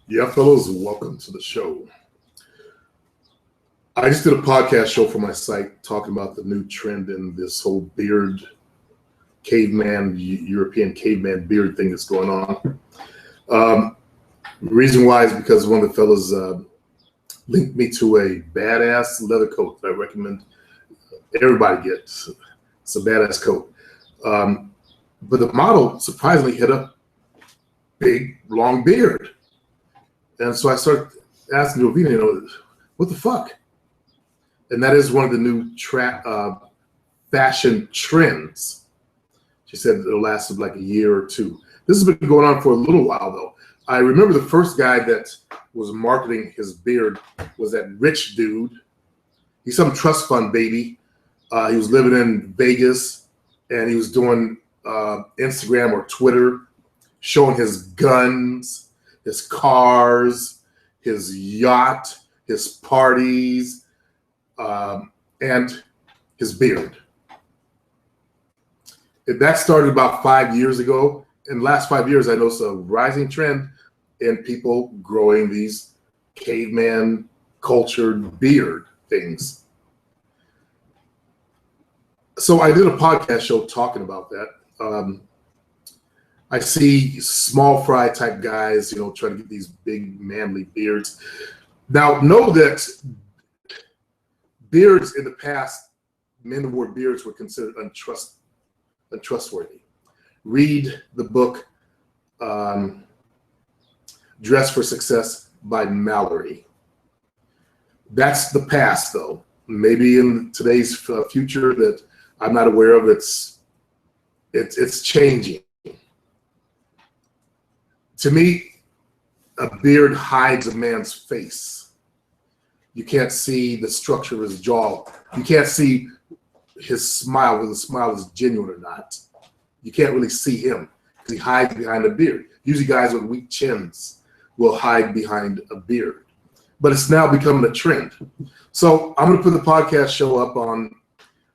Yeah, fellows, welcome to the show. I just did a podcast show for my site talking about the new trend in this whole beard, European caveman beard thing that's going on. Reason why is because one of the fellows linked me to a badass leather coat that I recommend everybody gets. It's a badass coat. But the model surprisingly had a big, long beard. And so I started asking Jovina, what the fuck? And that is one of the new fashion trends. She said it'll last like a year or two. This has been going on for a little while, though. I remember the first guy that was marketing his beard was that rich dude. He's some trust fund baby. He was living in Vegas, and he was doing Instagram or Twitter, showing his guns, his cars, his yacht, his parties, and his beard. That started about 5 years ago. In the last 5 years, I noticed a rising trend in people growing these caveman cultured beard things. So I did a podcast show talking about that. I see small fry type guys, trying to get these big manly beards. Now, know that beards in the past, men who wore beards were considered untrustworthy. Read the book Dress for Success by Mallory. That's the past, though. Maybe in today's future that I'm not aware of, it's changing. To me, a beard hides a man's face. You can't see the structure of his jaw. You can't see his smile, whether the smile is genuine or not. You can't really see him because he hides behind a beard. Usually guys with weak chins will hide behind a beard. But it's now becoming a trend. So I'm going to put the podcast show up on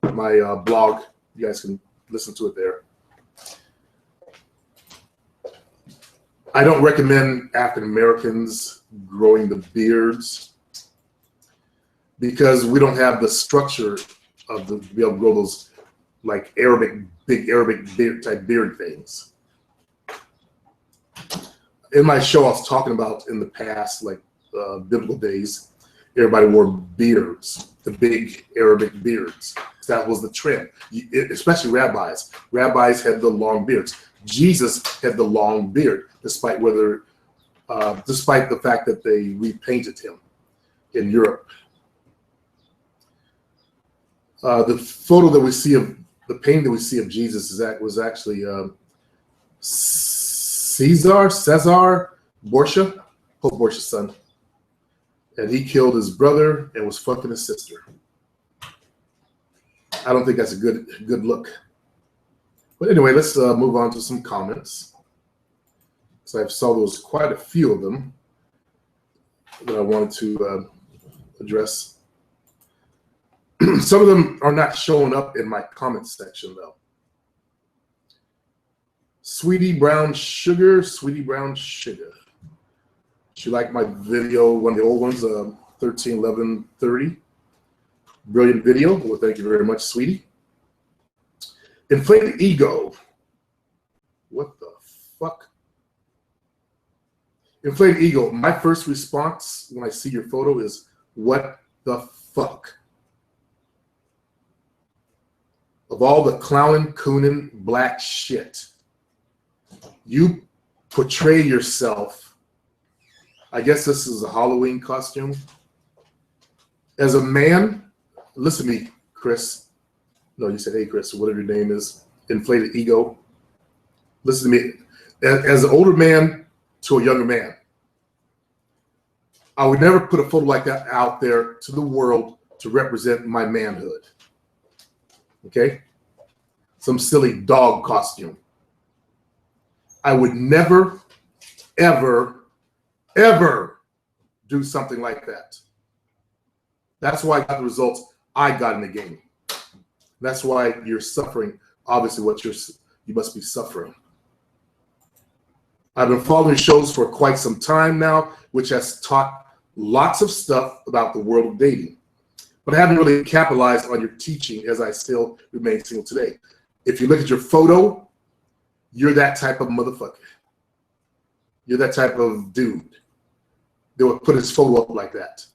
my blog. You guys can listen to it there. I don't recommend African Americans growing the beards because we don't have the structure to be able to grow those like big Arabic beard type beard things. In my show, I was talking about in the past, like biblical days, everybody wore beards, the big Arabic beards. That was the trend, especially rabbis. Rabbis had the long beards. Jesus had the long beard, despite the fact that they repainted him in Europe. The photo that we see of the painting that we see of Jesus was actually Cesar Borgia, Pope Borgia's son, and he killed his brother and was fucking his sister. I don't think that's a good look. But anyway, let's move on to some comments. So I saw there was quite a few of them that I wanted to address. Some of them are not showing up in my comment section, though. Sweetie Brown Sugar. She liked my video, one of the old ones, 131130. Brilliant video. Well, thank you very much, sweetie. Inflated ego. What the fuck? Inflated ego. My first response when I see your photo is, what the fuck? Of all the clowning, cooning, black shit, you portray yourself. I guess this is a Halloween costume. As a man, listen to me, Chris. No, you said, hey, Chris, whatever your name is. Inflated ego. Listen to me. As an older man to a younger man, I would never put a photo like that out there to the world to represent my manhood. Okay? Some silly dog costume. I would never, ever, ever do something like that. That's why I got the results I got in the game. That's why you're suffering, obviously, what you must be suffering. I've been following shows for quite some time now. which has taught lots of stuff about the world of dating. But I haven't really capitalized on your teaching as I still remain single today. If you look at your photo, you're that type of motherfucker. You're that type of dude that would put his photo up like that,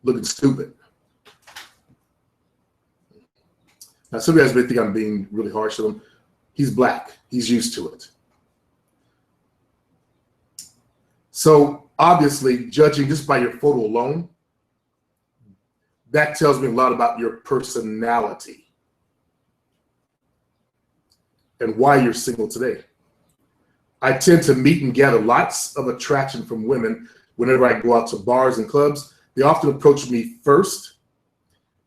looking stupid. Now, some of you guys may think I'm being really harsh on him. He's black. He's used to it. So obviously, judging just by your photo alone, that tells me a lot about your personality and why you're single today. I tend to meet and gather lots of attraction from women whenever I go out to bars and clubs. They often approach me first,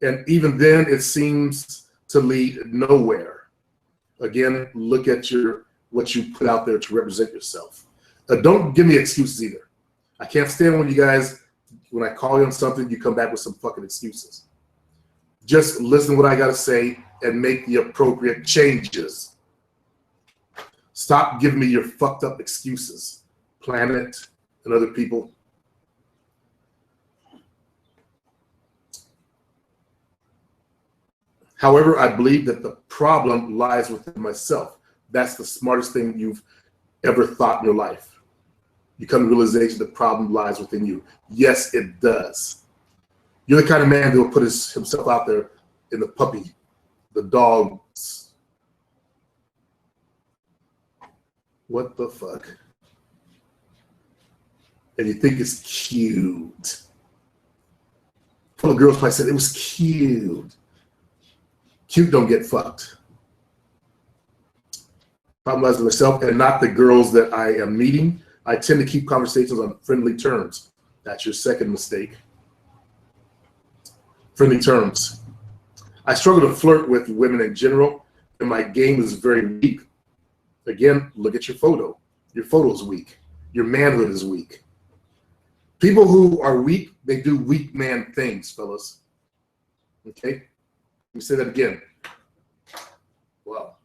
and even then it seems to lead nowhere. Again, look at what you put out there to represent yourself. Don't give me excuses either. I can't stand when you guys, when I call you on something, you come back with some fucking excuses. Just listen to what I got to say and make the appropriate changes. Stop giving me your fucked up excuses, Planet and other people. However, I believe that the problem lies within myself. That's the smartest thing you've ever thought in your life. You come to the realization the problem lies within you. Yes, it does. You're the kind of man that will put himself out there in the puppy, the dogs. What the fuck? And you think it's cute. Full of girls probably said it was cute. Cute don't get fucked. Problem lies with myself and not the girls that I am meeting. I tend to keep conversations on friendly terms. That's your second mistake. Friendly terms. I struggle to flirt with women in general, and my game is very weak. Again, look at your photo. Your photo is weak. Your manhood is weak. People who are weak, they do weak man things, fellas. Okay? Let me say that again. Wow.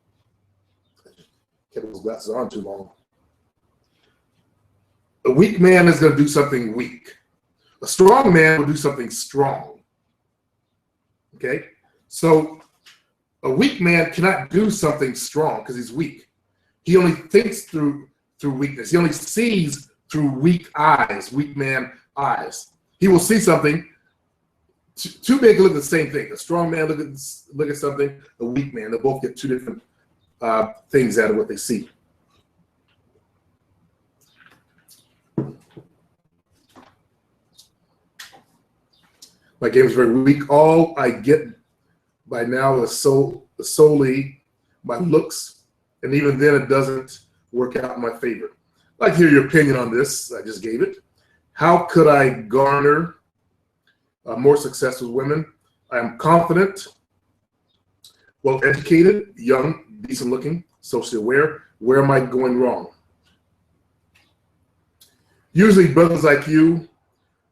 Kept those glasses on too long. A weak man is going to do something weak. A strong man will do something strong. Okay? So a weak man cannot do something strong because he's weak. He only thinks through weakness. He only sees through weak eyes, weak man eyes. He will see something. Two men can look at the same thing. A strong man look at something. A weak man. They both get two different things out of what they see. My game is very weak. All I get by now is solely my looks, and even then it doesn't work out in my favor. I'd like to hear your opinion on this. I just gave it. How could I garner more success with women? I am confident, well-educated, young, decent-looking, socially aware. Where am I going wrong? Usually brothers like you,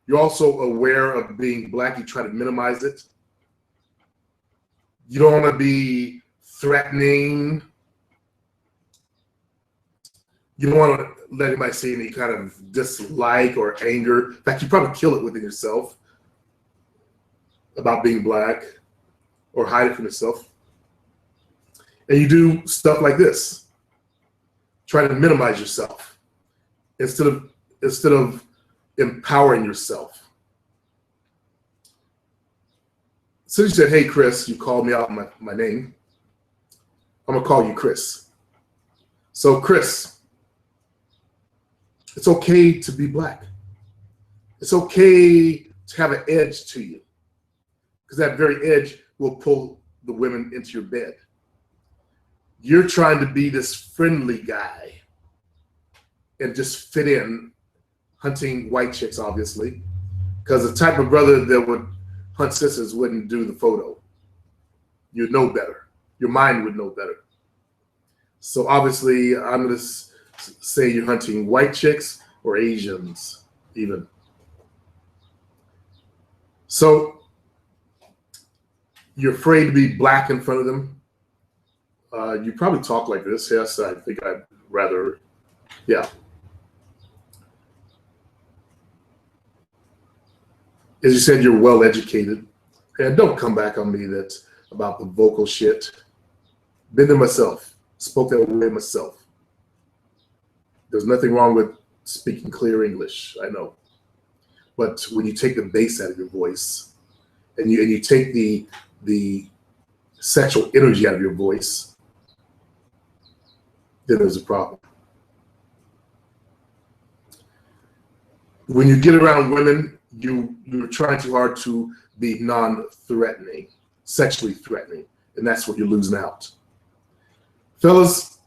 you're also aware of being black. You try to minimize it. You don't want to be threatening. You don't want to let anybody see any kind of dislike or anger. In fact, you probably kill it within yourself about being black or hide it from yourself. And you do stuff like this. Try to minimize yourself instead of empowering yourself. So you said, hey, Chris, you called me out my name. I'm gonna call you Chris. So Chris, it's okay to be black. It's okay to have an edge to you, because that very edge will pull the women into your bed. You're trying to be this friendly guy and just fit in, hunting white chicks, obviously, because the type of brother that would hunt sisters wouldn't do the photo. You'd know better. Your mind would know better. So obviously, I'm going to say you're hunting white chicks or Asians, even. So you're afraid to be black in front of them. You probably talk like this. Yes, I think I'd rather, yeah. As you said, you're well educated. And don't come back on me that about the vocal shit. Been there myself. Spoke that way myself. There's nothing wrong with speaking clear English, I know. But when you take the bass out of your voice and you take the sexual energy out of your voice, then there's a problem. When you get around women, you're trying too hard to be non-threatening, sexually threatening, and that's what you're losing out. Fellas,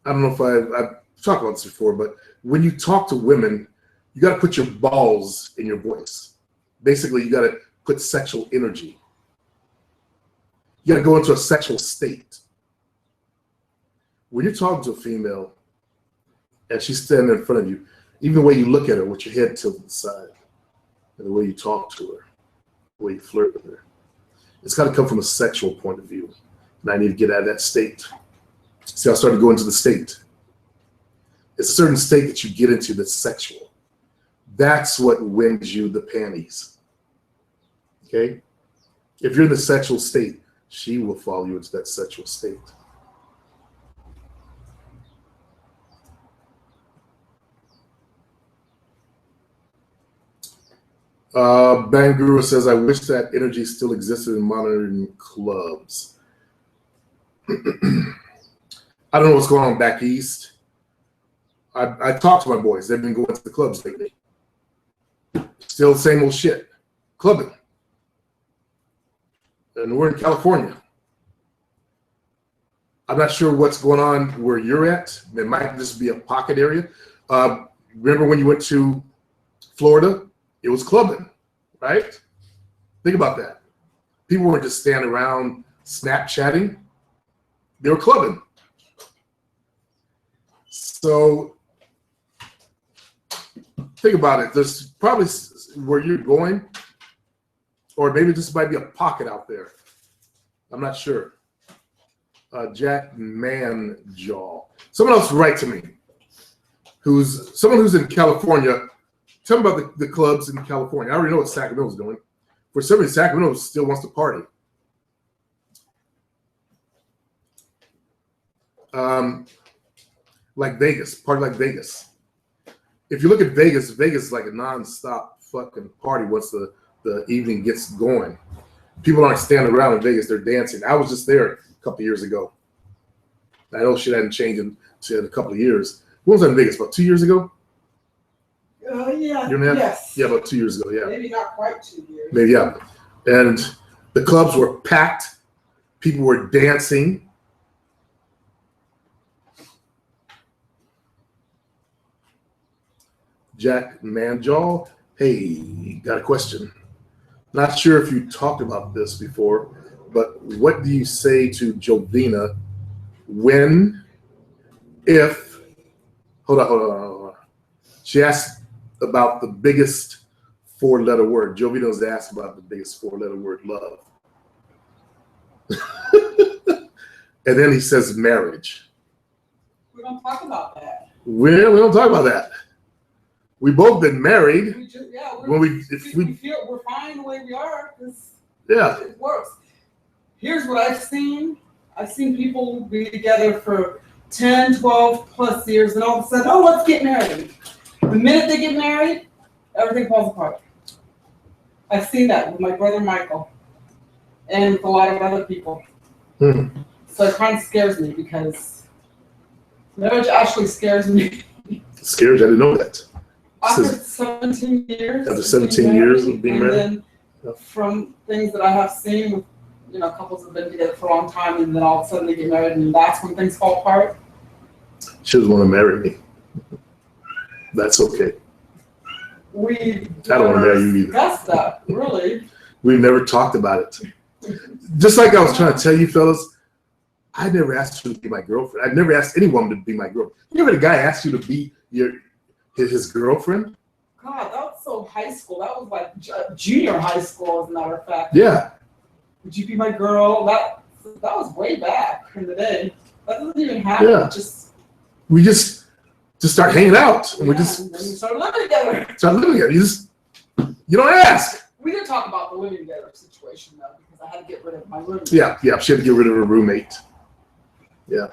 I don't know if I've talked about this before, but when you talk to women, you got to put your balls in your voice. Basically, you got to put sexual energy. You got to go into a sexual state. When you're talking to a female and she's standing in front of you, even the way you look at her with your head tilted to the side, and the way you talk to her, the way you flirt with her, it's got to come from a sexual point of view. And I need to get out of that state. See, I started to go into the state. It's a certain state that you get into that's sexual. That's what wins you the panties. Okay? If you're in the sexual state, she will follow you into that sexual state. Banguru says, I wish that energy still existed in modern clubs. I don't know what's going on back east. I talked to my boys. They've been going to the clubs lately. Still same old shit. Clubbing. And we're in California. I'm not sure what's going on where you're at. There might just be a pocket area. Remember when you went to Florida? It was clubbing, right? Think about that. People weren't just standing around Snapchatting. They were clubbing. So think about it. There's probably where you're going, or maybe this might be a pocket out there. I'm not sure. Jack Manjaw. Someone else write to me. Someone who's in California. Tell me about the clubs in California. I already know what Sacramento's doing. For some reason, Sacramento still wants to party. Like Vegas, party like Vegas. If you look at Vegas, Vegas is like a non-stop fucking party once the evening gets going. People aren't standing around in Vegas, they're dancing. I was just there a couple of years ago. I know shit hadn't changed in a couple of years. When was I in Vegas? About 2 years ago? Yeah. Yes. Yeah, about 2 years ago, yeah. Maybe not quite 2 years. Maybe, yeah. And the clubs were packed. People were dancing. Jack Manjaw, hey, got a question. Not sure if you talked about this before, but what do you say to Jovina hold on. She asked about the biggest 4-letter word. Jovina's asked about the biggest 4-letter word, love. And then he says marriage. We don't talk about that. We don't talk about that. We both been married. We just, yeah, we feel we're fine the way we are because it works. Here's what I've seen. I've seen people be together for 10, 12 plus years, and all of a sudden, oh, let's get married. The minute they get married, everything falls apart. I've seen that with my brother Michael and with a lot of other people. So it kind of scares me because marriage actually scares me. Scares? I didn't know that. After 17 years. After 17 years of being married? Then from things that I have seen with, couples have been together for a long time and then all of a sudden they get married and that's when things fall apart. She doesn't want to marry me. That's okay. I don't want to marry you either. Discussed that, really. We've never talked about it. Just like I was trying to tell you, fellas, I never asked you to be my girlfriend. I've never asked any woman to be my girlfriend. You ever had a guy ask you to be his girlfriend? God, that was so high school. That was like junior high school, as a matter of fact. Yeah. Would you be my girl? That was way back in the day. That doesn't even happen. Yeah. We just start hanging out, and and then we start living together. You just You don't ask. We didn't talk about the living together situation though, because I had to get rid of my roommate. Yeah, she had to get rid of her roommate. Yeah.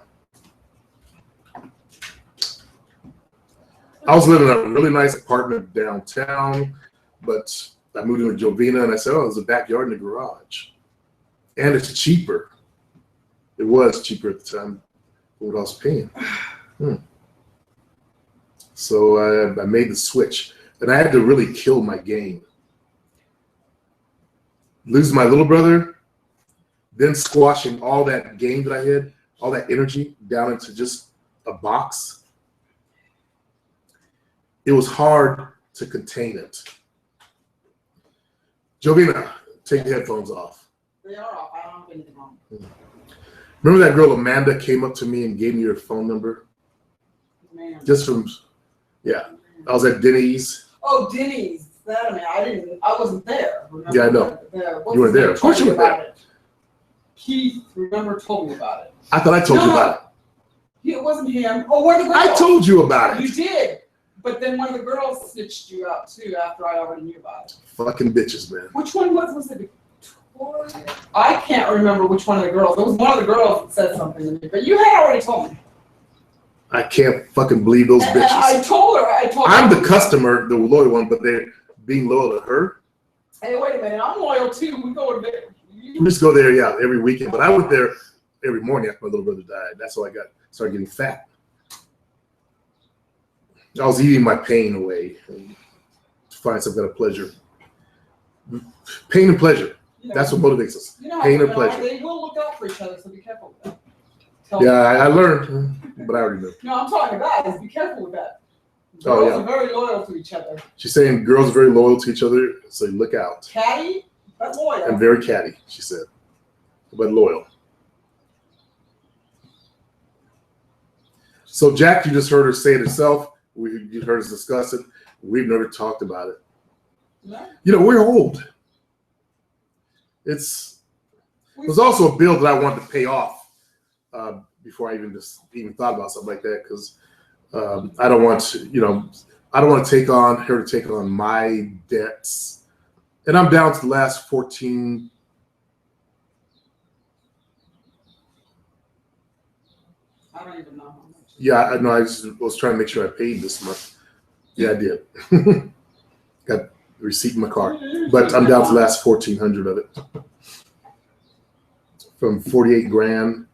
I was living in a really nice apartment downtown, but I moved into Jovina and I said, oh, there's a backyard in the garage. And it's cheaper. It was cheaper at the time than what I was paying. So I made the switch. And I had to really kill my game. Lose my little brother, then squashing all that game that I had, all that energy down into just a box. It was hard to contain it. Jovina, take the headphones off. They are off. I don't have anything wrong. Remember that girl Amanda came up to me and gave me her phone number? Man. Just from, yeah. I was at Denny's. Oh, Denny's. That I wasn't there. Remember? Yeah, I know. You weren't there. Of course you were there. Keith, remember, told me about it. I thought I told you about it. It wasn't him. Oh, where the girl? I told you about it. You did. But then one of the girls snitched you out too after I already knew about it. Fucking bitches, man. Which one was it? Victoria? I can't remember which one of the girls. It was one of the girls that said something to me, but you had already told me. I can't fucking believe those bitches. I told her. I'm the customer, the loyal one, but they're being loyal to her. Hey, wait a minute. I'm loyal too. We go to bed. We just go there, yeah, every weekend. But I went there every morning after my little brother died. That's how I started getting fat. I was eating my pain away and to find some kind of pleasure. Pain and pleasure. That's what motivates us. Pain and pleasure. They will look out for each other, so be careful with that. Yeah, I learned, but I already knew. No, I'm talking about guys. Be careful with that. Girls are very loyal to each other. She's saying girls are very loyal to each other, so look out. Catty, but loyal. And very catty, she said, but loyal. So Jack, you just heard her say it herself. You heard us discuss it. We've never talked about it. No. You know, we're old. There's also a bill that I wanted to pay off before I even thought about something like that, because I don't want to, I don't want to take on my debts. And I'm down to the last 14. I don't even know how much. Yeah, I know. I was trying to make sure I paid this month. Yeah, I did. Got the receipt in my car, but I'm down to the last 1,400 of it. From 48 grand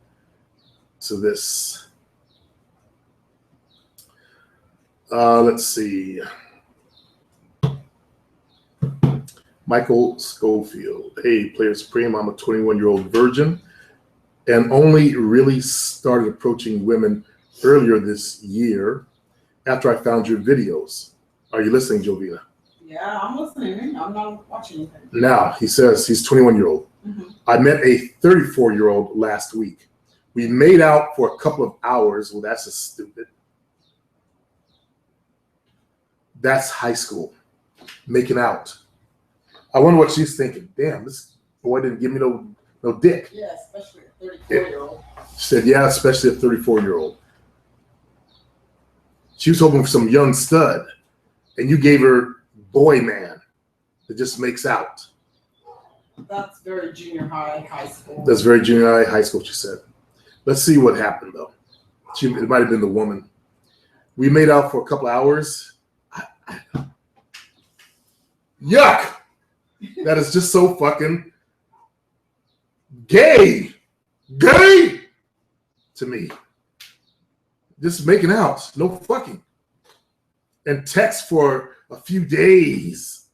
to this. Let's see. Michael Schofield. Hey, Player Supreme. I'm a 21-year-old virgin and only really started approaching women earlier this year after I found your videos. Are you listening, Jovina? Yeah, I'm listening. I'm not watching anything. Now, he says he's 21-year-old. Mm-hmm. I met a 34-year-old last week. We made out for a couple of hours. Well, that's just stupid. That's high school. Making out. I wonder what she's thinking. Damn, this boy didn't give me no dick. Yeah, especially a 34-year-old. She said, yeah, especially a 34-year-old. She was hoping for some young stud, and you gave her boy man that just makes out. That's very junior high school. That's very junior high school, she said. Let's see what happened, though. It might have been the woman. We made out for a couple hours. Yuck! That is just so fucking gay. Gay to me. Just making out. No fucking. And text for a few days.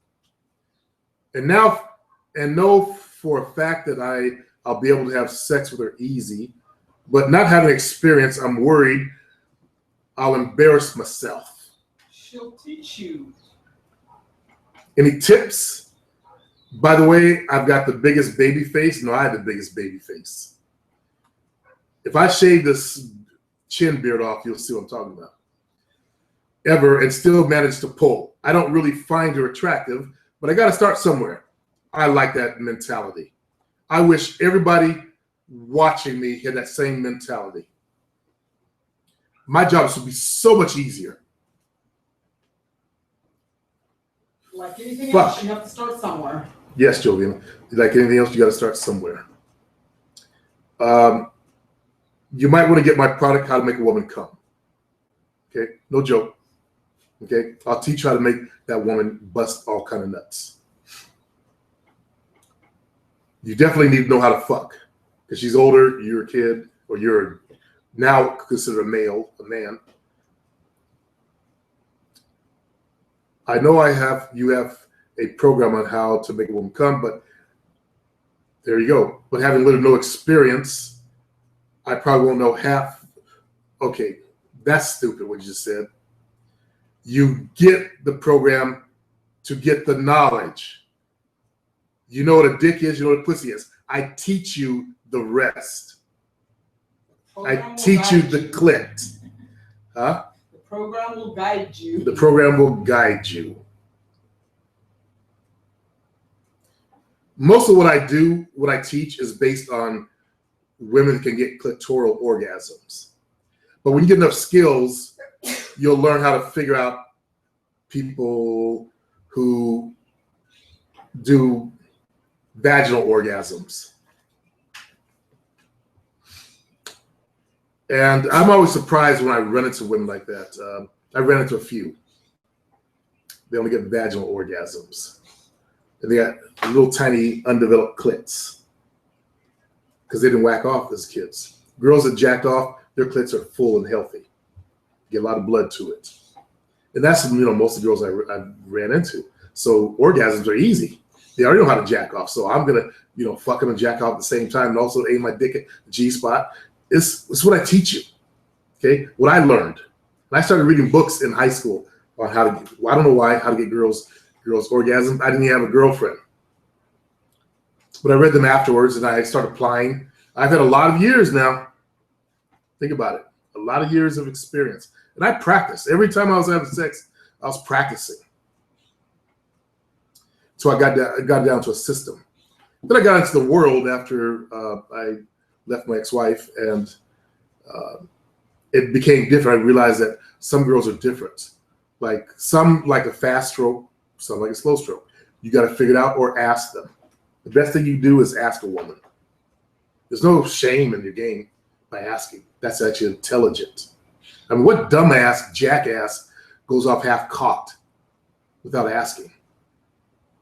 And know for a fact that I'll be able to have sex with her easy. But not having experience, I'm worried I'll embarrass myself. She'll teach you. Any tips? By the way, I've got the biggest baby face. No, I have the biggest baby face. If I shave this chin beard off, you'll see what I'm talking about. Ever, and still manage to pull. I don't really find her attractive, but I got to start somewhere. I like that mentality. I wish everybody watching me had that same mentality. My job would be so much easier. Like anything Fuck. else, you have to start somewhere. Yes, Jovian. Like anything else, you got to start somewhere. You might want to get my product, How to Make a Woman Come. Okay, no joke. Okay, I'll teach you how to make that woman bust all kind of nuts. You definitely need to know how to fuck, because she's older, you're a kid, or you're now considered a man. I know you have a program on how to make a woman come, but there you go. But having little no experience, I probably won't know half. Okay, that's stupid what you just said. You get the program to get the knowledge. You know what a dick is, you know what a pussy is. I teach you the rest. I teach you the clit. Huh? The program will guide you. The program will guide you. Most of what I teach is based on women can get clitoral orgasms. But when you get enough skills, you'll learn how to figure out people who do vaginal orgasms. And I'm always surprised when I run into women like that. I ran into a few. They only get vaginal orgasms. And they got little tiny undeveloped clits because they didn't whack off as kids. Girls that jacked off, their clits are full and healthy. Get a lot of blood to it. And that's, most of the girls I ran into. So orgasms are easy. They already know how to jack off. So I'm going to, fuck them and jack off at the same time and also aim my dick at the G-spot. It's what I teach you, okay? What I learned. And I started reading books in high school on how to I don't know why, how to get girls orgasm. I didn't even have a girlfriend. But I read them afterwards and I started applying. I've had a lot of years now. Think about it. A lot of years of experience. And I practiced. Every time I was having sex, I was practicing. So I got down to a system. Then I got into the world after I left my ex-wife, and it became different. I realized that some girls are different. Like some like a fast stroke, some like a slow stroke. You got to figure it out or ask them. The best thing you do is ask a woman. There's no shame in your game by asking. That's actually intelligent. I mean, what dumbass, jackass goes off half cocked without asking?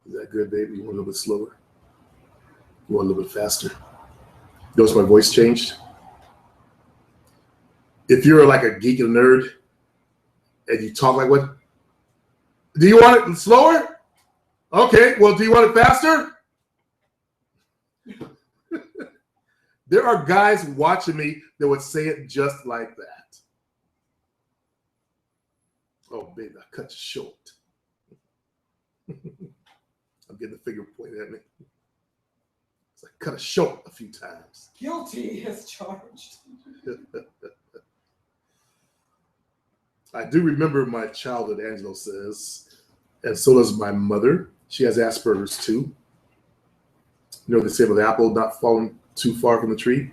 Is that good, baby? You want a little bit slower? You want a little bit faster? Notice my voice changed? If you're like a geek and nerd and you talk like what? Do you want it slower? Okay, well, do you want it faster? There are guys watching me that would say it just like that. Oh, baby, I cut you short. I'm getting the finger pointed at me. So I cut it short a few times. Guilty as charged. I do remember my childhood, Angelo says, and so does my mother. She has Asperger's too. You know what they say about the apple not falling too far from the tree?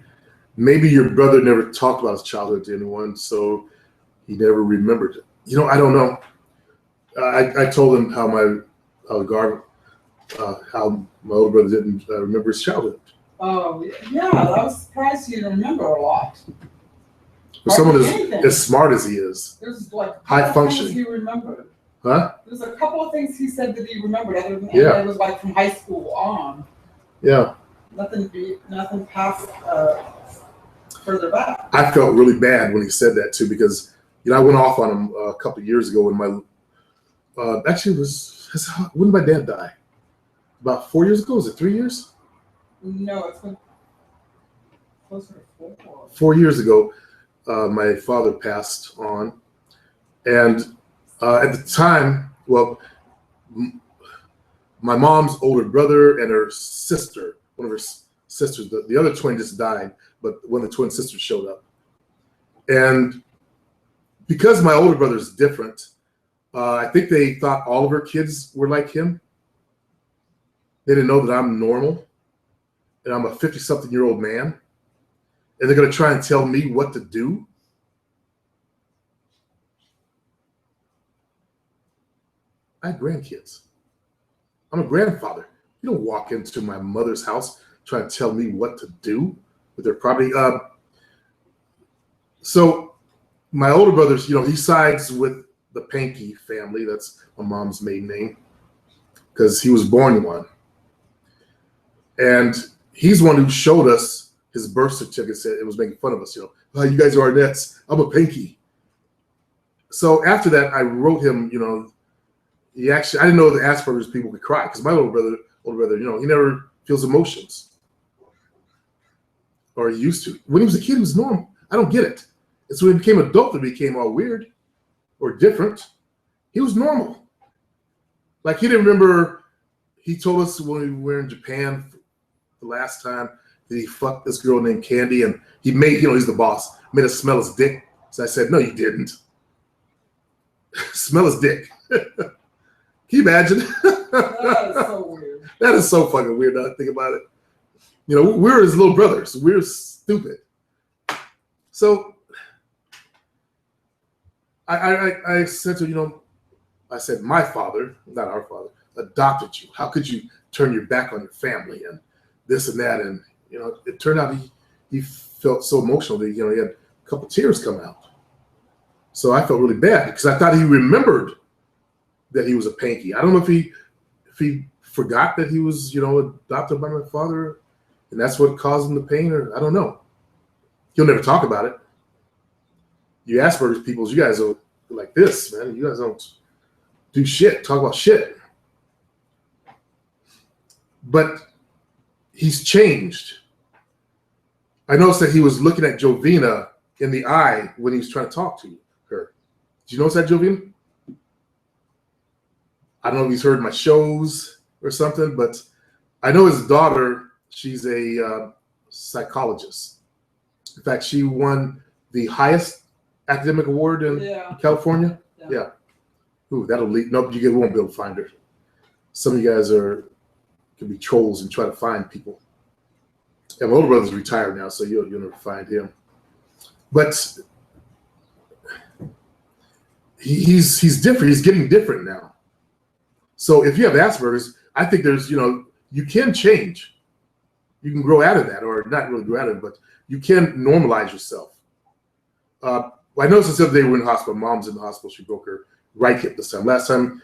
Maybe your brother never talked about his childhood to anyone, so he never remembered it. I don't know. I told him how my older brother didn't remember his childhood. Oh, yeah, I was surprised he didn't remember a lot. For someone as smart as he is, there's like high functioning. He remembered. Huh? There's a couple of things he said that he remembered, other than yeah. It was like from high school on. Yeah. Nothing past further back. I felt really bad when he said that too, because I went off on him a couple of years ago when my when did my dad die? About 4 years ago? Was it 3 years? No, it's been closer to 4. 4 years ago, my father passed on, and at the time, my mom's older brother and her sister, one of her sisters, the other twin just died, but one of the twin sisters showed up. And because my older brother is different, I think they thought all of her kids were like him. They didn't know that I'm normal, and I'm a 50-something-year-old man, and they're going to try and tell me what to do. I had grandkids. I'm a grandfather. You don't walk into my mother's house trying to tell me what to do with their property. So my older brother's, he sides with the Pankey family. That's my mom's maiden name because he was born one. And he's one who showed us his birth certificate and was making fun of us, oh, you guys are Arnett's. I'm a Pankey. So after that, I wrote him, I didn't know that Asperger's people could cry because my older brother, he never feels emotions. Or he used to. When he was a kid, he was normal. I don't get it. It's when he became adult that he became all weird or different. He was normal. Like he didn't remember, he told us when we were in Japan the last time that he fucked this girl named Candy and he made, he's the boss, made us smell his dick. So I said, no, you didn't. Smell his dick. Can you imagine? That is so weird. That is so fucking weird now that I think about it. We're his little brothers. We're stupid. So I said to I said, my father, not our father, adopted you. How could you turn your back on your family and this and that? And, it turned out he felt so emotional that, he had a couple tears come out. So I felt really bad because I thought he remembered that he was a Pankey. I don't know if he forgot that he was, adopted by my father and that's what caused him the pain, or I don't know. He'll never talk about it. You Asperger's people, you guys are like this, man. You guys don't do shit, talk about shit. But he's changed. I noticed that he was looking at Jovina in the eye when he was trying to talk to her. Did you notice that, Jovina? I don't know if he's heard my shows or something, but I know his daughter, she's a psychologist. In fact, she won the highest academic award in California. Yeah. Ooh, that'll lead. Nope, you won't be able to find her. Some of you guys can be trolls and try to find people. And my older brother's retired now, so you'll never find him. But he's different. He's getting different now. So if you have Asperger's, I think there's, you can change. You can grow out of that, or not really grow out of it, but you can normalize yourself. I noticed the other day we were in the hospital. Mom's in the hospital. She broke her right hip this time. Last time,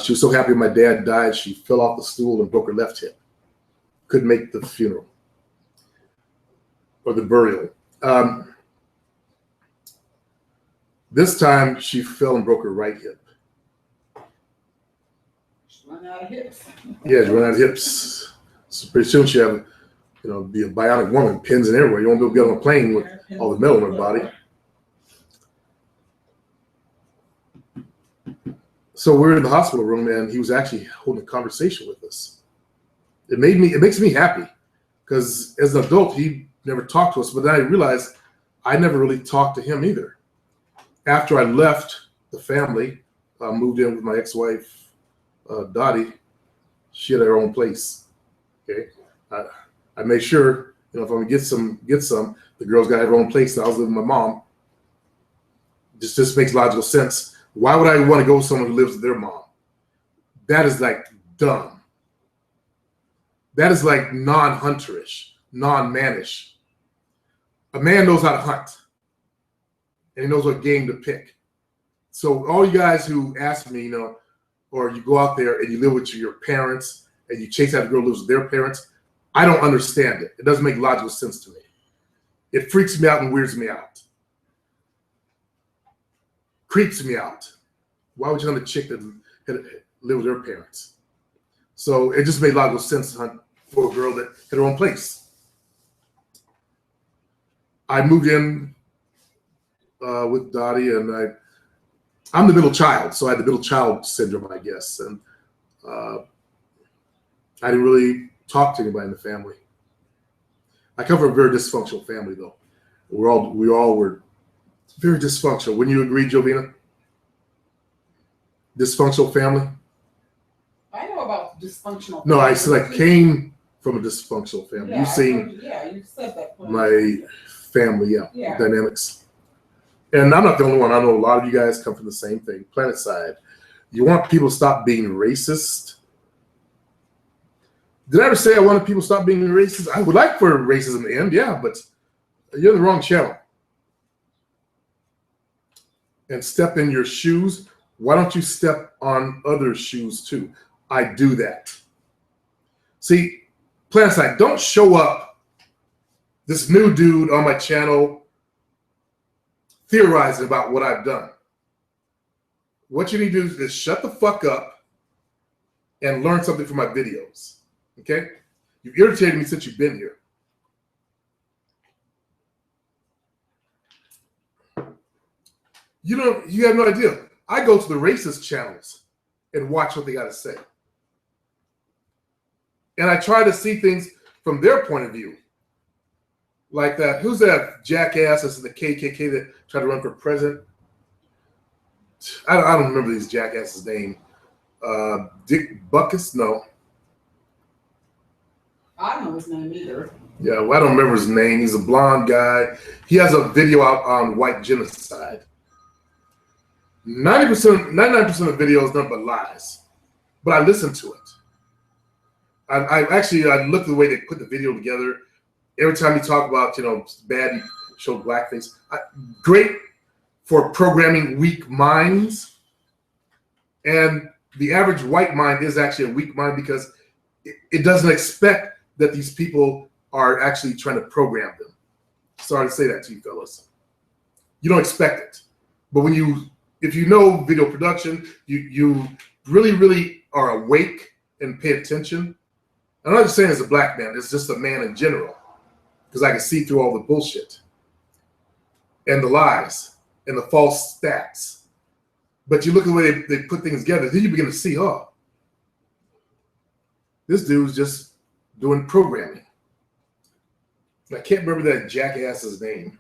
she was so happy my dad died, she fell off the stool and broke her left hip. Couldn't make the funeral or the burial. This time, she fell and broke her right hip. She's running out of hips. Yeah, she's running out of hips. So pretty soon she have, be a bionic woman, pins and everywhere. You won't be able to get on a plane with all the metal in her body. So we're in the hospital room, and he was actually holding a conversation with us. It makes me happy, because as an adult, he never talked to us. But then I realized I never really talked to him either. After I left the family, moved in with my ex-wife, Dottie, she had her own place. Okay, I made sure, if I'm gonna get some, the girl's gotta have her own place. I was living with my mom. Just makes logical sense. Why would I want to go with someone who lives with their mom? That is like dumb. That is like non-hunterish, non-mannish. A man knows how to hunt, and he knows what game to pick. So all you guys who ask me, or you go out there and you live with your parents and you chase out a girl who lives with their parents, I don't understand it. It doesn't make logical sense to me. It freaks me out and weirds me out. Creeps me out. Why would you hunt a chick that live with her parents? So it just made logical sense to hunt for a girl that had her own place. I moved in with Dottie, and I'm the middle child, so I had the middle child syndrome, I guess. And I didn't really talk to anybody in the family. I come from a very dysfunctional family, though. We all were very dysfunctional. Wouldn't you agree, Jovina? Dysfunctional family? I know about dysfunctional. No, I said I came from a dysfunctional family. Yeah, You've seen you said that. my family, Yeah. dynamics. And I'm not the only one. I know a lot of you guys come from the same thing, planet side. You want people to stop being racist. Did I ever say I wanted people to stop being racist? I would like for racism to end, yeah, but you're in the wrong channel. And step in your shoes. Why don't you step on other shoes too? I do that. See, PlanetSide, don't show up this new dude on my channel theorizing about what I've done. What you need to do is shut the fuck up and learn something from my videos. Okay? You've irritated me since you've been here. You have no idea. I go to the racist channels and watch what they got to say. And I try to see things from their point of view. Like that, who's that jackass that's in the KKK that tried to run for president? I don't remember these jackasses' name. Dick Buckus? No. I don't know his name either. Yeah, well, I don't remember his name. He's a blonde guy. He has a video out on white genocide. 99% of the video is nothing but lies. But I listen to it. I look at the way they put the video together. Every time you talk about, bad, you show blackface. Great for programming weak minds. And the average white mind is actually a weak mind because it doesn't expect that these people are actually trying to program them. Sorry to say that to you fellas. You don't expect it. But if you know video production, you really, really are awake and pay attention. I'm not just saying as a black man, it's just a man in general. Because I can see through all the bullshit and the lies and the false stats. But you look at the way they put things together, then you begin to see, oh, this dude's just doing programming. I can't remember that jackass's name.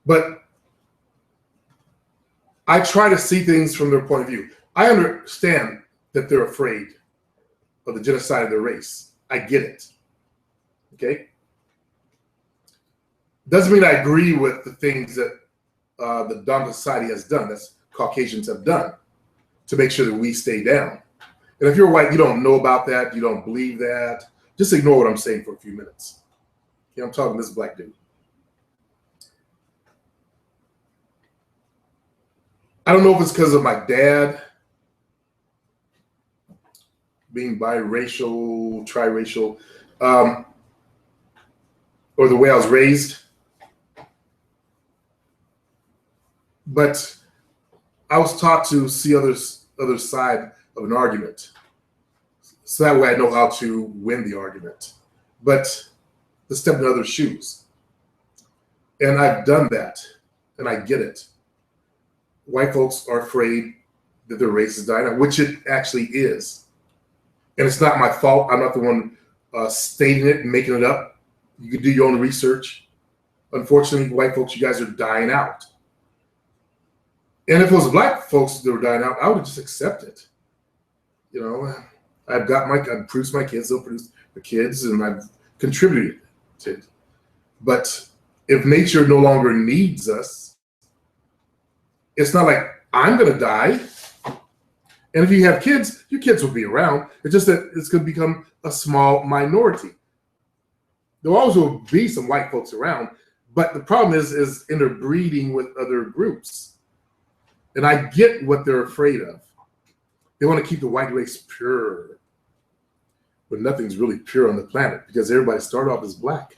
But I try to see things from their point of view. I understand that they're afraid of the genocide of their race. I get it. Okay? Doesn't mean I agree with the things that the dominant society has done, that's Caucasians have done, to make sure that we stay down. And if you're white, you don't know about that, you don't believe that, just ignore what I'm saying for a few minutes. Okay, I'm talking to this black dude. I don't know if it's because of my dad being biracial, triracial, or the way I was raised. But I was taught to see other side of an argument. So that way I know how to win the argument. But to step in other shoes. And I've done that. And I get it. White folks are afraid that their race is dying out, which it actually is. And it's not my fault. I'm not the one stating it and making it up. You can do your own research. Unfortunately, white folks, you guys are dying out. And if it was black folks that were dying out, I would just accept it. I've produced my kids, they'll produce the kids, and I've contributed to it. But if nature no longer needs us, it's not like I'm going to die. And if you have kids, your kids will be around. It's just that it's going to become a small minority. There always will be some white folks around, but the problem is interbreeding with other groups. And I get what they're afraid of. They want to keep the white race pure. But nothing's really pure on the planet because everybody started off as black.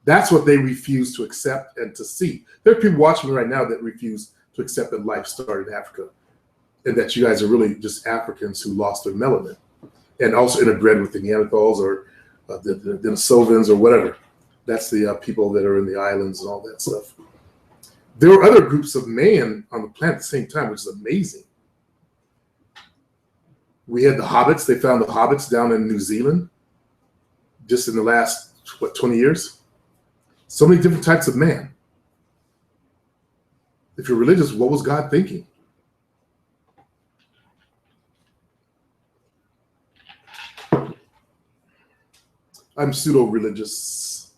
That's what they refuse to accept and to see. There are people watching me right now that refuse to accept that life started in Africa and that you guys are really just Africans who lost their melanin and also interbred with the Neanderthals or the Denisovans or whatever. That's the people that are in the islands and all that stuff. There were other groups of man on the planet at the same time, which is amazing. We had the hobbits. They found the hobbits down in New Zealand just in the last, 20 years? So many different types of man. If you're religious, what was God thinking? I'm pseudo-religious.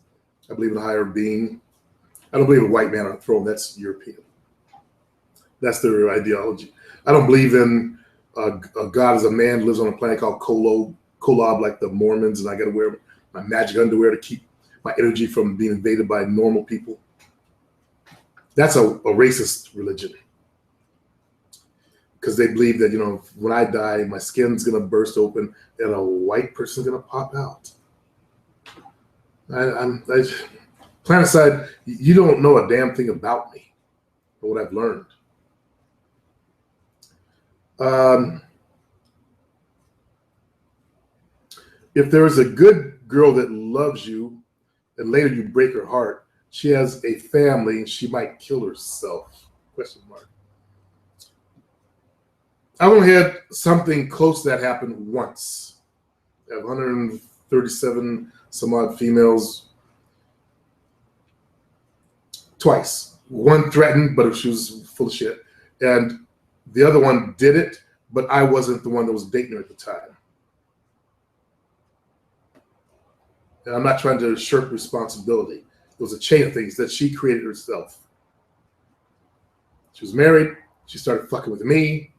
I believe in a higher being. I don't believe a white man on a throne. That's European. That's their ideology. I don't believe in God is a man, lives on a planet called Kolob, like the Mormons, and I got to wear my magic underwear to keep my energy from being invaded by normal people. That's a racist religion, because they believe that, you know, when I die, my skin's gonna burst open and a white person's gonna pop out. Planet side, you don't know a damn thing about me or what I've learned. If there is a good girl that loves you and later you break her heart, she has a family and she might kill herself? Question mark. I've only had something close to that happen once. I have 137 some odd females. Twice. One threatened, but she was full of shit. And the other one did it, but I wasn't the one that was dating her at the time. And I'm not trying to shirk responsibility. It was a chain of things that she created herself. She was married. She started fucking with me.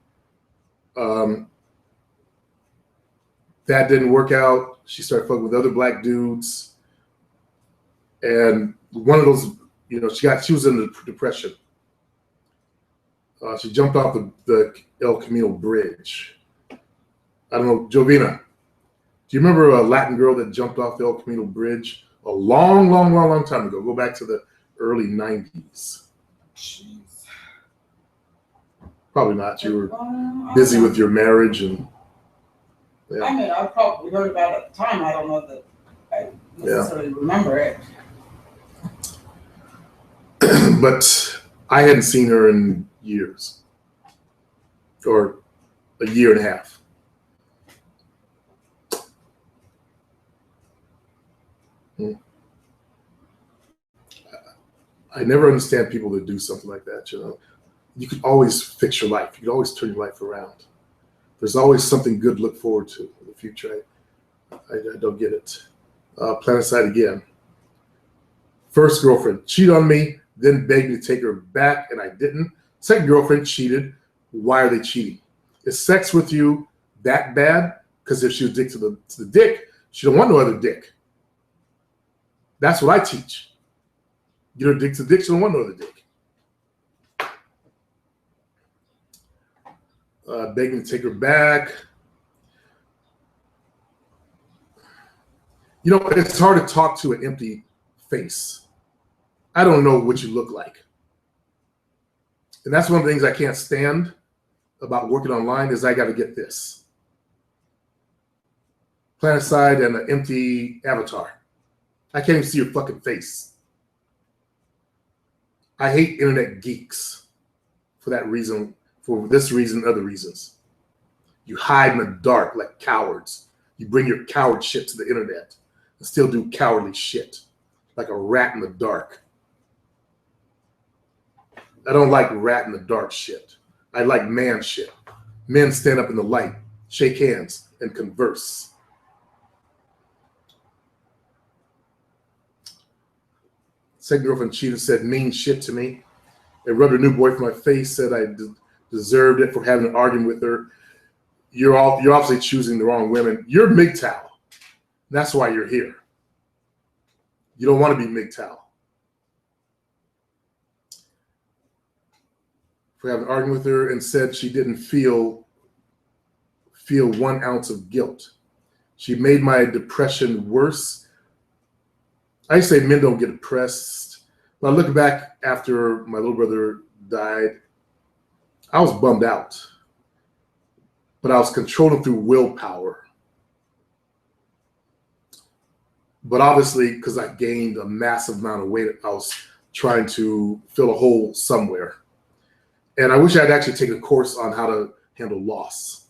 That didn't work out. She started fucking with other black dudes. And one of those, you know, she was in the depression. She jumped off the El Camino Bridge. I don't know, Jovina, do you remember a Latin girl that jumped off the El Camino Bridge a long time ago? Go back to the early 90s. Jeez. Probably not. You were busy with your marriage and. Yeah. I mean, I probably heard about it at the time. I don't know that I necessarily remember it. But I hadn't seen her in years, or a year and a half. I never understand people that do something like that. You know, you could always fix your life. You could always turn your life around. There's always something good to look forward to in the future. I don't get it. Planet side again. First girlfriend cheated on me, then begged me to take her back, and I didn't. Second girlfriend cheated. Why are they cheating? Is sex with you that bad? Because if she was addicted to the dick, she don't want no other dick. That's what I teach. Get her addicted to dick, she don't want no other dick. Begging to take her back. You know, it's hard to talk to an empty face. I don't know what you look like. And that's one of the things I can't stand about working online is I got to get this. Planet side and an empty avatar. I can't even see your fucking face. I hate internet geeks for that reason. For this reason, other reasons. You hide in the dark like cowards. You bring your coward shit to the internet and still do cowardly shit like a rat in the dark. I don't like rat in the dark shit. I like man shit. Men stand up in the light, shake hands, and converse. Second girlfriend cheated, said mean shit to me. They rubbed her new boy from my face, said I deserved it for having an argument with her. You're obviously choosing the wrong women. You're MGTOW. That's why you're here. You don't want to be MGTOW. For having an argument with her and said she didn't feel 1 ounce of guilt. She made my depression worse. I say men don't get depressed. But I look back after my little brother died, I was bummed out, but I was controlling through willpower. But obviously, because I gained a massive amount of weight, I was trying to fill a hole somewhere. And I wish I'd actually taken a course on how to handle loss.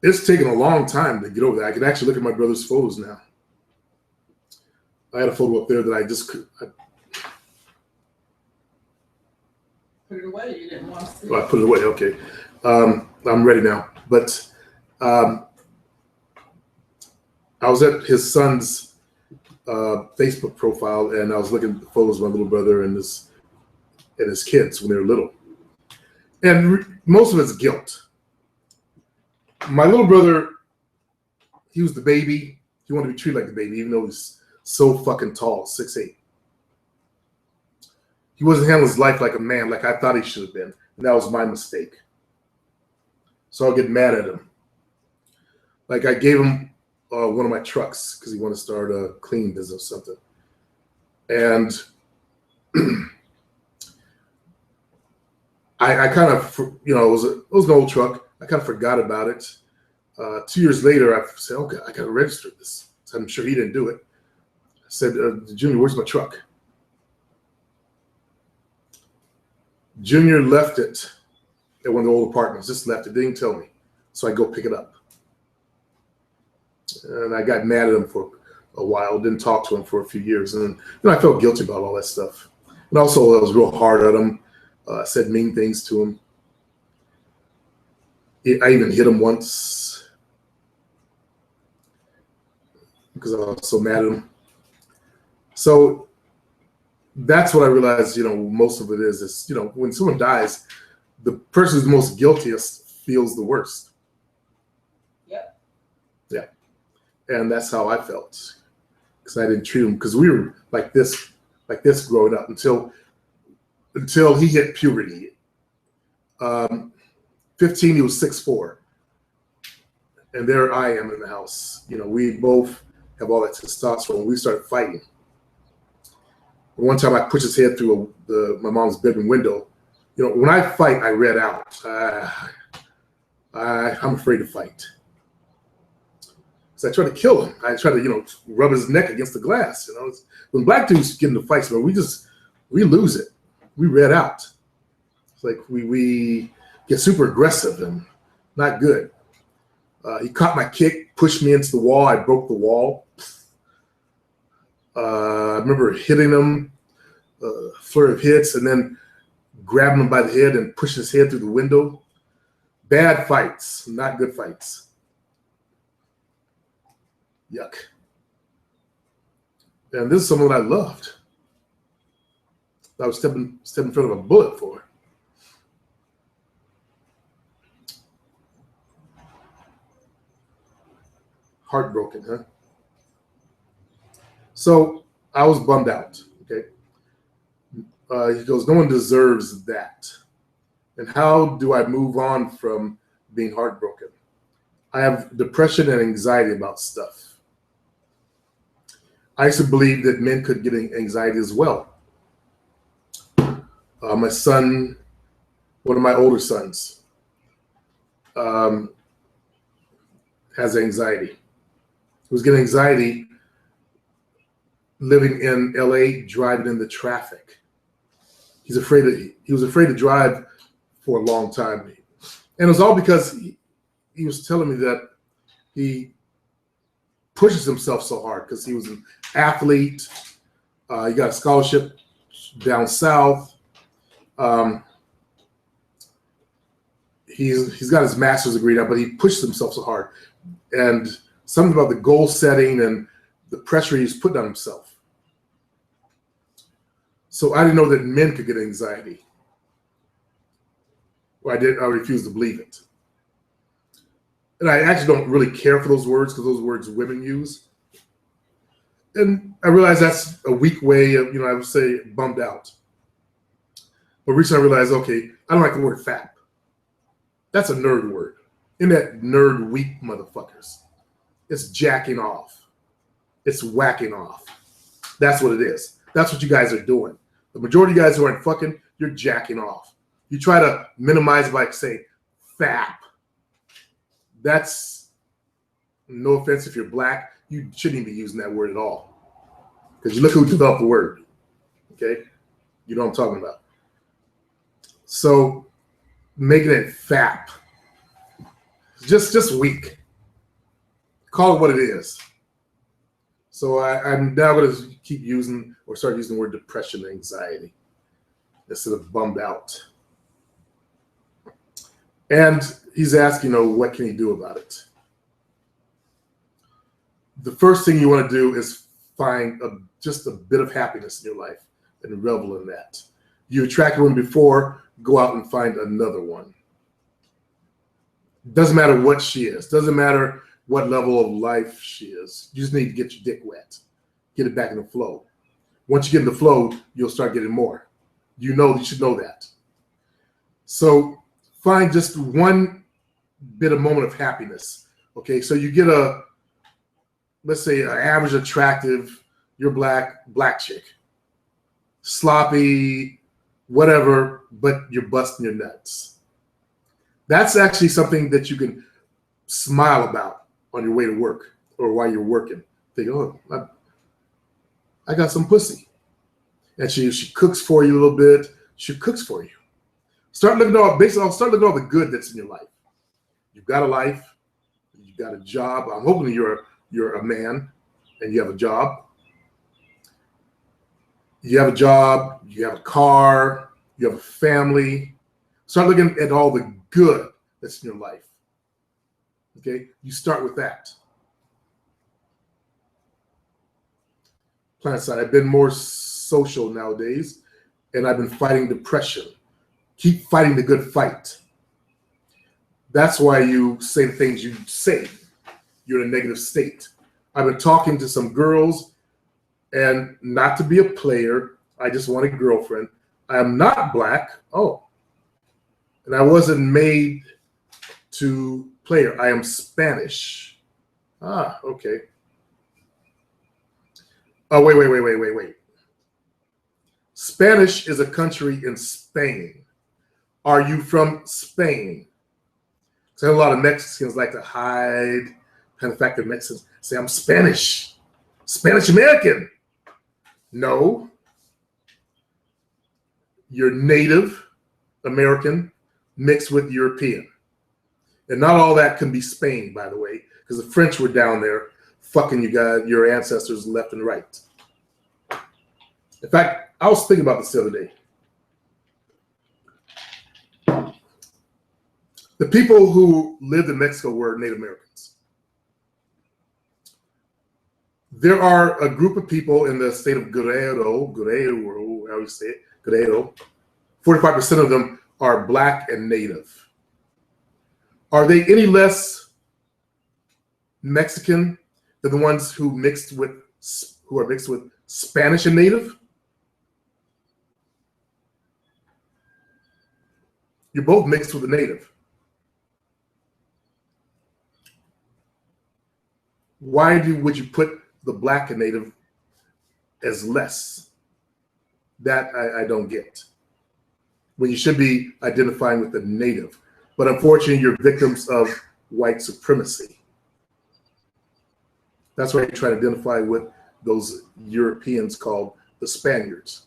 It's taken a long time to get over that. I can actually look at my brother's photos now. I had a photo up there that I just Put it away. You didn't want to see I put it away. Okay. I'm ready now. But I was at his son's Facebook profile and I was looking at the photos of my little brother and his at his kids when they were little. And most of it's guilt. My little brother, he was the baby. He wanted to be treated like the baby, even though he's so fucking tall, 6'8". He wasn't handling his life like a man, like I thought he should have been. And that was my mistake. So I'll get mad at him. Like I gave him one of my trucks because he wanted to start a cleaning business or something. And I kind of, it was an old truck. I kind of forgot about it. 2 years later, I said, okay, I got to register this. So I'm sure he didn't do it. I said, Junior, where's my truck? Junior left it at one of the old apartments, just left it, didn't tell me. So I go pick it up. And I got mad at him for a while, didn't talk to him for a few years. And then I felt guilty about all that stuff. And also I was real hard at him, said mean things to him. I even hit him once because I was so mad at him. So that's what I realized, most of it is, when someone dies, the person who's the most guiltiest feels the worst. Yep. Yeah. And that's how I felt because I didn't treat him because we were like this growing up until he hit puberty. 15, he was 6'4". And there I am in the house. We both have all that testosterone. We started fighting. One time I pushed his head through my mom's bedroom window. When I fight, I red out. I'm afraid to fight. So I tried to kill him. I tried to, rub his neck against the glass. When black dudes get into fights, man, we lose it. We red out. It's like we get super aggressive and not good. He caught my kick, pushed me into the wall. I broke the wall. I remember hitting him, flurry of hits, and then grabbing him by the head and pushing his head through the window. Bad fights, not good fights. Yuck. And this is someone I loved. I was stepping in front of a bullet for. Heartbroken, huh? So I was bummed out, okay? He goes, no one deserves that. And how do I move on from being heartbroken? I have depression and anxiety about stuff. I used to believe that men could get anxiety as well. My son, one of my older sons, has anxiety. He was getting anxiety living in LA, driving in the traffic. He was afraid to drive for a long time. And it was all because he was telling me that he pushes himself so hard because he was an athlete. He got a scholarship down south. He's got his master's degree now, but he pushes himself so hard. And something about the goal setting and the pressure he's putting on himself. So I didn't know that men could get anxiety. Well, I refused to believe it. And I actually don't really care for those words because those words women use. And I realized that's a weak way of, I would say bummed out. But recently I realized, okay, I don't like the word fap. That's a nerd word. Isn't that nerd weak motherfuckers? It's jacking off. It's whacking off. That's what it is. That's what you guys are doing. The majority of you guys who aren't fucking, you're jacking off. You try to minimize by saying fap. That's, no offense if you're black, you shouldn't even be using that word at all. Because you look who developed the word. Okay? You know what I'm talking about. So making it fap. Just weak. Call it what it is. So I'm now going to keep using or start using the word depression and anxiety instead of bummed out. And he's asking, what can he do about it? The first thing you want to do is find just a bit of happiness in your life and revel in that. You attracted one before, go out and find another one. Doesn't matter what she is. Doesn't matter what level of life she is. You just need to get your dick wet. Get it back in the flow. Once you get in the flow, you'll start getting more. You should know that. So find just one bit of moment of happiness. Okay, so you get let's say an average attractive, you're black chick. Sloppy, whatever, but you're busting your nuts. That's actually something that you can smile about on your way to work or while you're working. Think, oh, I got some pussy. And she cooks for you a little bit. She cooks for you. Start looking at all the good that's in your life. You've got a life. You've got a job. I'm hoping you're a man and you have a job. You have a job, you have a car, you have a family. Start looking at all the good that's in your life. Okay, you start with that. Planet side, I've been more social nowadays, and I've been fighting depression. Keep fighting the good fight. That's why you say the things you say. You're in a negative state. I've been talking to some girls, and not to be a player, I just want a girlfriend. I am not black. Oh. And I wasn't made to play her. I am Spanish. Ah, okay. Oh, wait. Spanish is a country in Spain. Are you from Spain? So a lot of Mexicans like to hide kind of fact that Mexicans say, I'm Spanish. Spanish American. No. You're Native American mixed with European. And not all that can be Spain, by the way, because the French were down there fucking you guys, your ancestors left and right. In fact, I was thinking about this the other day. The people who lived in Mexico were Native Americans. There are a group of people in the state of Guerrero, how you say it, Guerrero. 45% of them are black and Native. Are they any less Mexican than the ones who are mixed with Spanish and Native? You're both mixed with a Native. Why would you put the black and Native as less? That I don't get. When you should be identifying with the Native. But unfortunately, you're victims of white supremacy. That's why you try to identify with those Europeans called the Spaniards.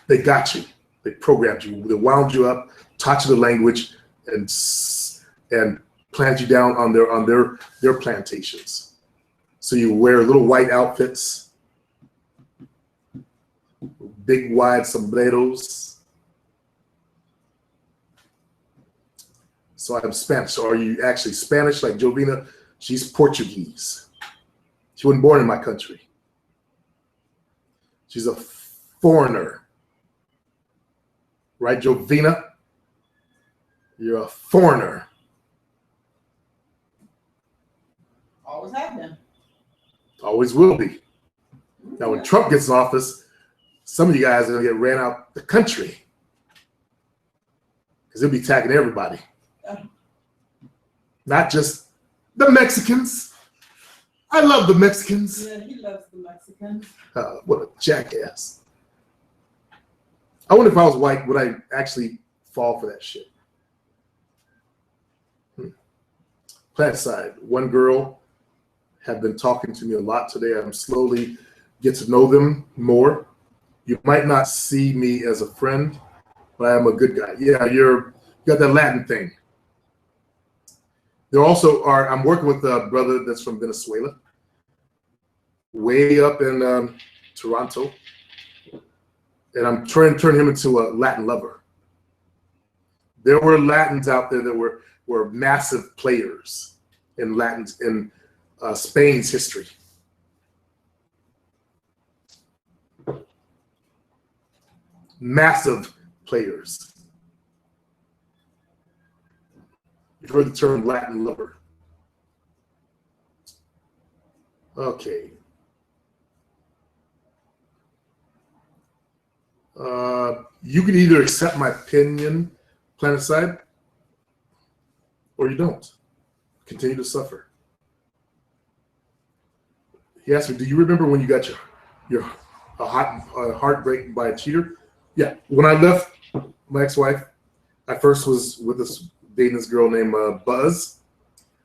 They got you. They programmed you. They wound you up, taught you the language, and planted you down on their plantations. So you wear little white outfits, big wide sombreros. So I'm Spanish. So are you actually Spanish like Jovina? She's Portuguese. She wasn't born in my country. She's a foreigner. Right, Jovina? You're a foreigner. Always have been. Always will be. Now, when Trump gets in office, some of you guys are going to get ran out the country because he'll be attacking everybody. Not just the Mexicans. I love the Mexicans. Yeah, he loves the Mexicans. What a jackass. I wonder if I was white, would I actually fall for that shit? Plant side, one girl have been talking to me a lot today. I'm slowly get to know them more. You might not see me as a friend, but I am a good guy. Yeah, you got that Latin thing. There also are, I'm working with a brother that's from Venezuela, way up in Toronto. And I'm trying to turn him into a Latin lover. There were Latins out there that were massive players in Spain's history. massive players. You've heard the term Latin lover. Okay. You can either accept my opinion, Planetside, or you don't. Continue to suffer. He asked me, do you remember when you got your heartbreak by a cheater? Yeah. When I left my ex-wife, I first was with dating this girl named Buzz.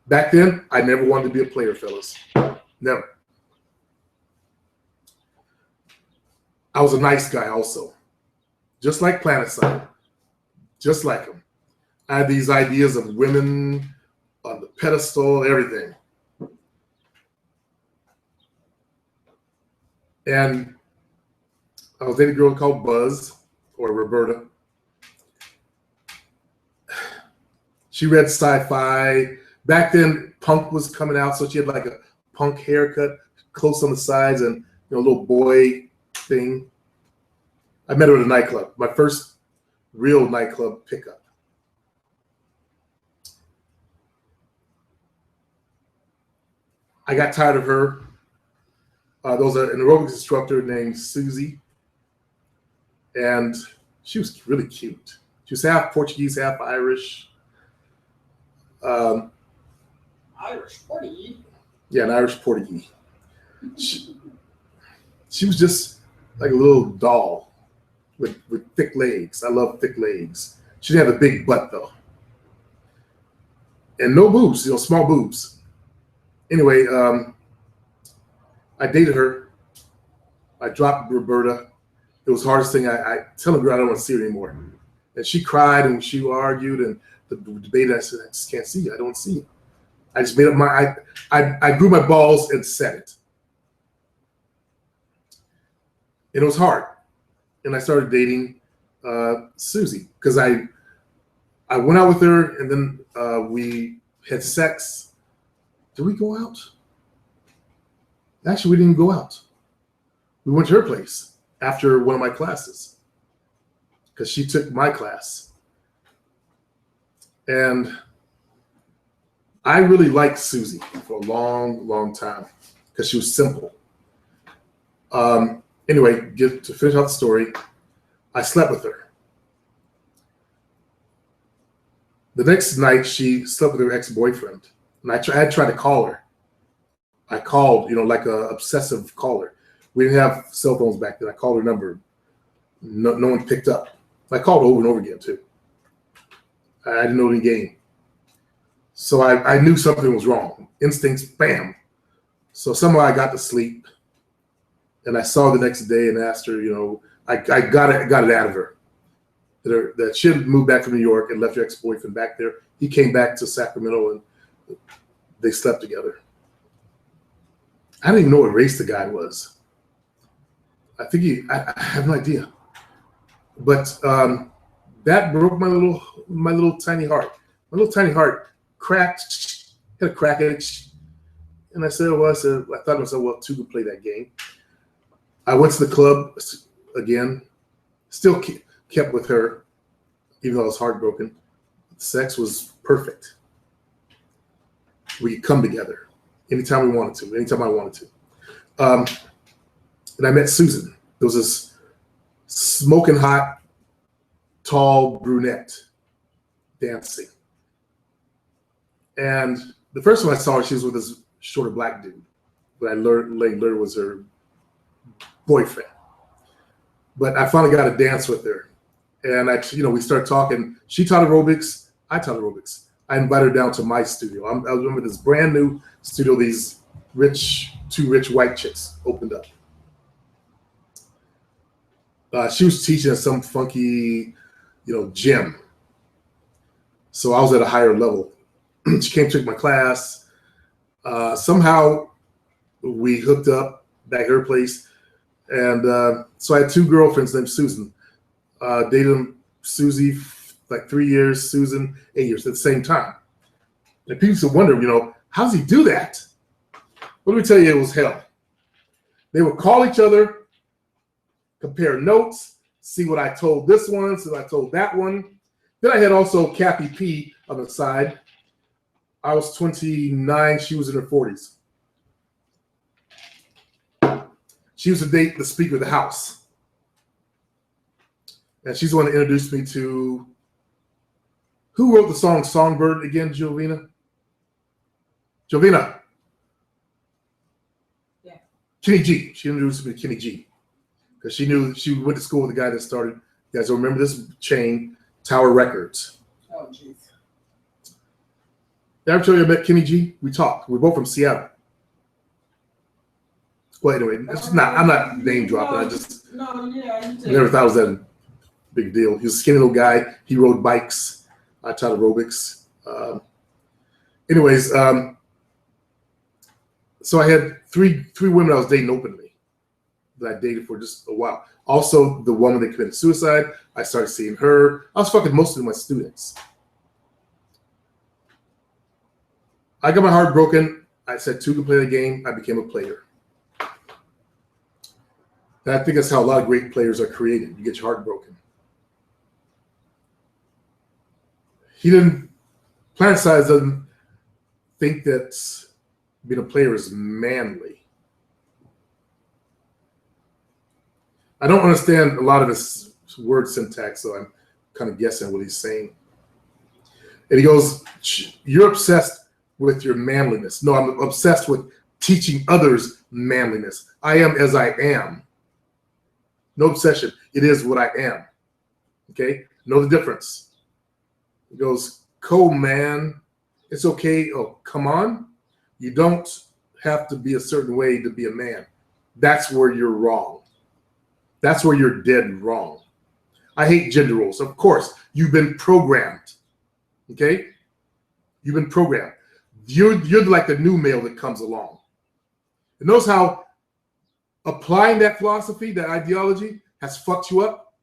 Back then, I never wanted to be a player, fellas. Never. I was a nice guy also. Just like Planetside. Just like him. I had these ideas of women on the pedestal, everything. And I was dating a girl called Buzz, or Roberta. She read sci-fi. Back then, punk was coming out, so she had like a punk haircut, close on the sides, and a little boy thing. I met her at a nightclub, my first real nightclub pickup. I got tired of her. There was an aerobics instructor named Susie, and she was really cute. She was half Portuguese, half Irish. Irish Portuguese. Yeah, an Irish Portuguese. She was just like a little doll with thick legs. I love thick legs. She didn't have a big butt though, and no boobs. Small boobs. Anyway, I dated her. I dropped Roberta. It was the hardest thing. I tell her I don't want to see her anymore. And she cried and she argued and the debate. I said, I just can't see you. I don't see you. I just made up I grew my balls and said it. And it was hard. And I started dating Susie because I went out with her and then we had sex. Did we go out? Actually, we didn't go out. We went to her place after one of my classes because she took my class. And I really liked Susie for a long, long time because she was simple. Anyway, to finish out the story, I slept with her. The next night, she slept with her ex-boyfriend. And I had tried to call her. I called, like a obsessive caller. We didn't have cell phones back then. I called her number. No one picked up. I called over and over again, too. I didn't know any game. So I knew something was wrong. Instincts, bam. So somehow I got to sleep. And I saw her the next day and asked her, I got it out of her. That she had moved back from New York and left her ex-boyfriend back there. He came back to Sacramento and they slept together. I didn't even know what race the guy was. I think I have no idea. But that broke my little tiny heart. My little tiny heart cracked, had a crack in it. And I said, I thought to myself, well, two could play that game. I went to the club again, still kept with her, even though I was heartbroken. Sex was perfect. We could come together anytime we wanted to, anytime I wanted to. And I met Susan. There was this smoking hot, tall brunette dancing. And the first time I saw her, she was with this shorter black dude. But I learned was her boyfriend. But I finally got to dance with her. And we started talking. She taught aerobics. I taught aerobics. I invited her down to my studio. I remember this brand new studio, these two rich white chicks opened up. She was teaching at some funky, gym. So I was at a higher level. She came to take my class. Somehow we hooked up back at her place. And so I had two girlfriends named Susan. Dated Susie like 3 years, Susan 8 years at the same time. And people used to wonder, how does he do that? Well, let me tell you, it was hell. They would call each other, compare notes, see what I told this one, see what I told that one. Then I had also Kathy P on the side. I was 29, she was in her 40s. She used to date the Speaker of the House. And she's the one that introduced me to, who wrote the song Songbird again, Jovina? Jovina. Yeah. Kenny G. She introduced me to Kenny G. Because she knew she went to school with the guy that started, you guys remember this chain, Tower Records. Oh, jeez. Did I ever tell you I met Kenny G? We talked. We're both from Seattle. Well, anyway, I'm not name dropping. I just you did. never thought it was that big deal. He was a skinny little guy. He rode bikes. I taught aerobics. So I had three women I was dating openly that I dated for just a while. Also, the woman that committed suicide, I started seeing her. I was fucking most of my students. I got my heart broken. I said two could play the game. I became a player. And I think that's how a lot of great players are created. You get your heart broken. Planet Size doesn't think that being a player is manly. I don't understand a lot of his word syntax, so I'm kind of guessing what he's saying. And he goes, you're obsessed with your manliness. No, I'm obsessed with teaching others manliness. I am as I am. No obsession. It is what I am. Okay? Know the difference. He goes, man, it's okay. Oh, come on. You don't have to be a certain way to be a man. That's where you're wrong. That's where you're dead wrong. I hate gender roles. Of course, you've been programmed. Okay? You've been programmed. You're like the new male that comes along. And notice how applying that philosophy, that ideology, has fucked you up.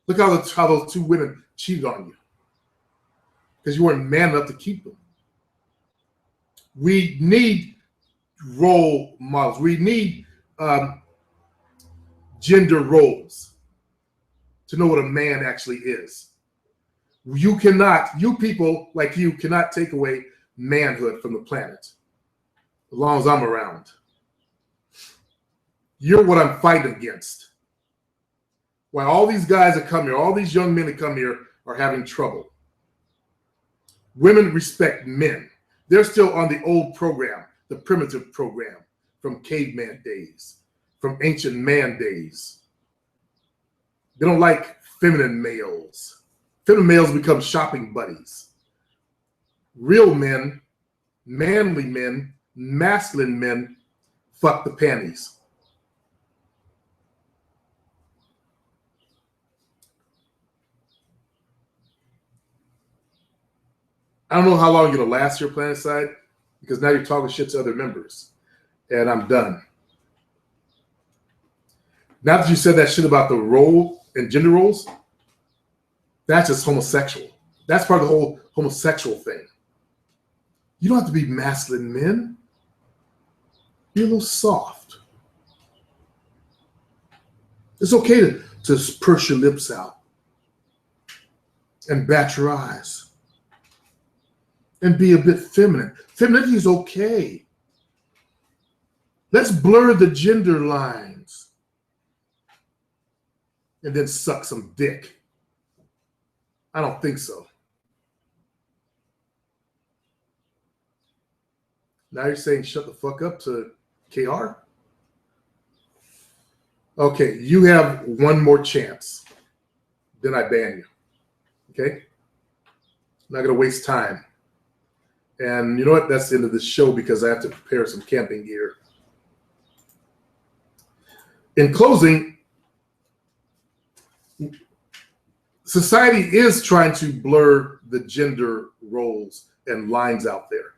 Look how those two women cheated on you. Because you weren't man enough to keep them. We need role models. We need gender roles to know what a man actually is. You people like you cannot take away manhood from the planet as long as I'm around. You're what I'm fighting against. While all these guys that come here, all these young men that come here are having trouble. Women respect men. They're still on the old program, the primitive program from caveman days, from ancient man days. They don't like feminine males. Feminine males become shopping buddies. Real men, manly men, masculine men, fuck the panties. I don't know how long you're gonna last your Planet Side, because now you're talking shit to other members, and I'm done. Now that you said that shit about the role and gender roles, that's just homosexual. That's part of the whole homosexual thing. You don't have to be masculine men. Be a little soft. It's okay to purse your lips out and bat your eyes and be a bit feminine. Femininity is okay. Let's blur the gender lines and then suck some dick. I don't think so. Now you're saying shut the fuck up to KR? Okay, you have one more chance. Then I ban you. Okay? I'm not gonna waste time. And you know what? That's the end of this show because I have to prepare some camping gear. In closing, society is trying to blur the gender roles and lines out there.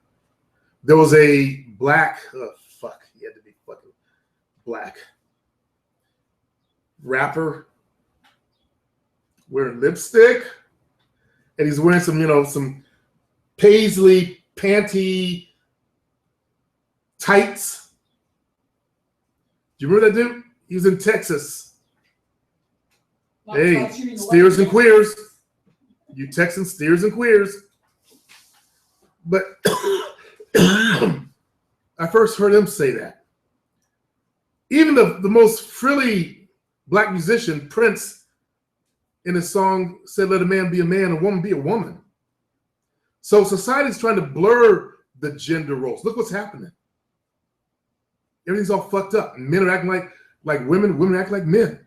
There was a black, he had to be fucking black, rapper wearing lipstick, and he's wearing some paisley panty tights. Do you remember that dude? He was in Texas. Hey, steers and queers. You Texans, steers and queers. But I first heard him say that. Even the most frilly black musician, Prince, in his song said, let a man be a man, a woman be a woman. So society's trying to blur the gender roles. Look what's happening. Everything's all fucked up. Men are acting like women, women act like men.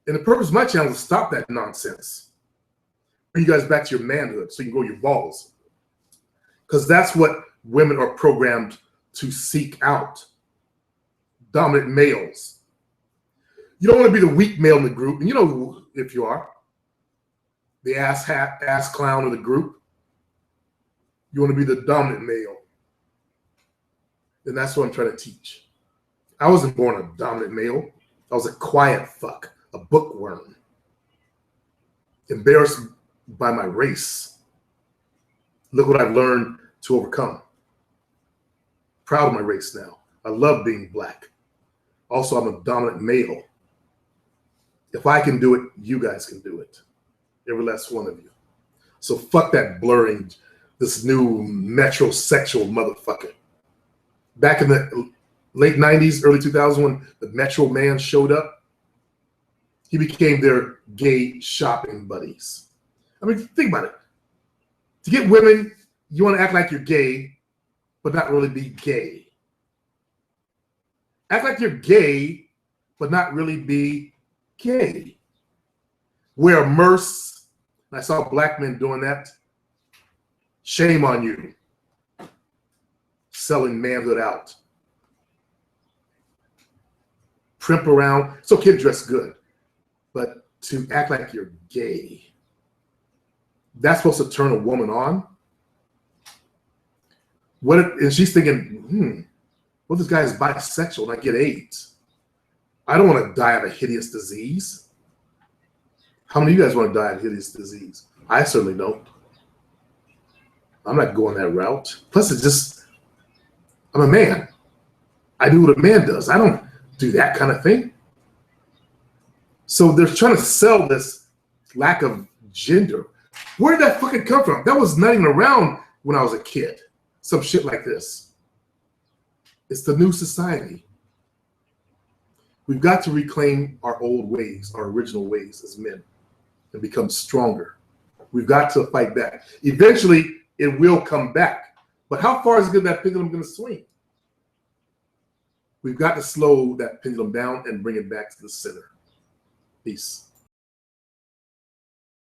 And the purpose of my channel is to stop that nonsense. Bring you guys back to your manhood so you can grow your balls. Because that's what women are programmed to seek out. Dominant males. You don't want to be the weak male in the group. And you know if you are. The ass clown of the group. You want to be the dominant male. And that's what I'm trying to teach. I wasn't born a dominant male. I was a quiet fuck, a bookworm. Embarrassed by my race. Look what I've learned to overcome. Proud of my race now. I love being black. Also, I'm a dominant male. If I can do it, you guys can do it. Every last one of you. So fuck that blurring, this new metrosexual motherfucker. Back in the late 90s, early 2000s, when the Metro Man showed up, he became their gay shopping buddies. I mean, think about it. To get women, you want to act like you're gay, but not really be gay. Act like you're gay, but not really be gay. Wear a merce. I saw black men doing that. Shame on you. Selling manhood out. Primp around. It's okay to dress good, but to act like you're gay, that's supposed to turn a woman on? What if, and she's thinking, what if this guy is bisexual and I get AIDS? I don't want to die of a hideous disease. How many of you guys want to die of a hideous disease? I certainly don't. I'm not going that route. Plus, it's just, I'm a man. I do what a man does. I don't do that kind of thing. So they're trying to sell this lack of gender. Where did that fucking come from? That was not even around when I was a kid. Some shit like this. It's the new society. We've got to reclaim our old ways, our original ways as men, and become stronger. We've got to fight back. Eventually, it will come back. But how far is that pendulum going to swing? We've got to slow that pendulum down and bring it back to the center. Peace.